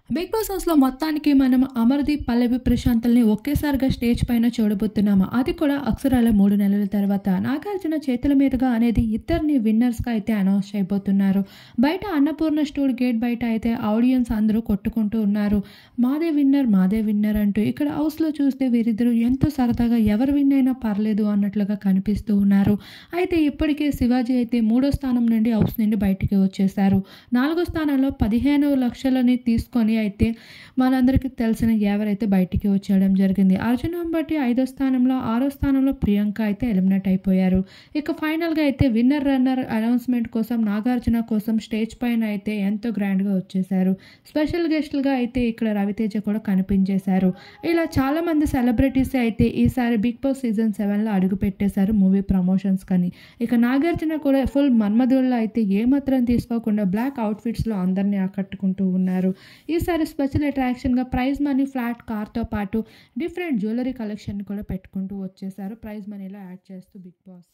Big boss హౌస్‌లో మొత్తానికి మనం అమర్‌దీప్, పల్లవి ప్రశాంత్‌లని ఒకేసారిగా స్టేజ్ పైన చూడబోతున్నాము. అది కూడా అక్షరాల 3 నెలల తర్వాత. నాగార్జున చేతుల మీదుగా అనేది ఇద్దరిని విన్నర్స్‌గా అయితే అనౌన్స్ చేయబోతున్నారు. బయట అన్నపూర్ణ స్టూల్ గేట్ బయట అయితే ఆడియన్స్ అందరూ కొట్టుకుంటూ ఉన్నారు. మాదే విన్నర్, మాదే విన్నర్ అంటూ. ఇక్కడ హౌస్‌లో చూస్తే వీరిద్దరూ ఎంతో సరదాగా ఎవరు విన్ అయినా పర్లేదు అన్నట్లుగా కనిపిస్తూ ఉన్నారు. అయితే ఇప్పటికే శివాజీ అయితే 3వ స్థానం నుండి హౌస్ నుండి బయటికి వచ్చేశారు. 4వ స్థానంలో 15,00,000ని తీసుకొని అయితే మనందరికీ తెలిసిన ఎవరైతే బయటికి వచ్చేయడం జరిగింది. అర్జున్ అంబటి 5వ స్థానంలో, 6వ స్థానంలో ప్రియాంక అయితే ఎలిమినేట్ అయిపోయారు. ఇక ఫైనల్‌గా అయితే విన్నర్ రన్నర్ అనౌన్స్‌మెంట్ కోసం నాగార్జున కోసం స్టేజ్ పైన అయితే ఎంతో గ్రాండ్‌గా వచ్చేశారు. స్పెషల్ గెస్ట్‌లుగా అయితే ఇక్కడ రవితేజ కూడా కనిపించేశారు. ఇలా చాలామంది సెలబ్రిటీస్ అయితే ఈసారి బిగ్ బాస్ సీజన్ 7లో అడుగుపెట్టేశారు మూవీ ప్రమోషన్స్ కని. ఇక నాగార్జున కూడా ఫుల్ మన్మధుడిలో అయితే ఏమాత్రం తీసుకోకుండా బ్లాక్ అవుట్‌ఫిట్స్‌లో అందరిని ఆకట్టుకుంటూ ఉన్నారు. ఈసారి స్పెషల్ అట్రాక్షన్‌గా ప్రైజ్ మనీ ఫ్లాట్ కార్‌తో పాటు డిఫరెంట్ జ్యువెలరీ కలెక్షన్ కూడా పెట్టుకుంటూ వచ్చేశారు. ప్రైజ్ మనీలో యాడ్ చేస్తూ బిగ్ బాస్.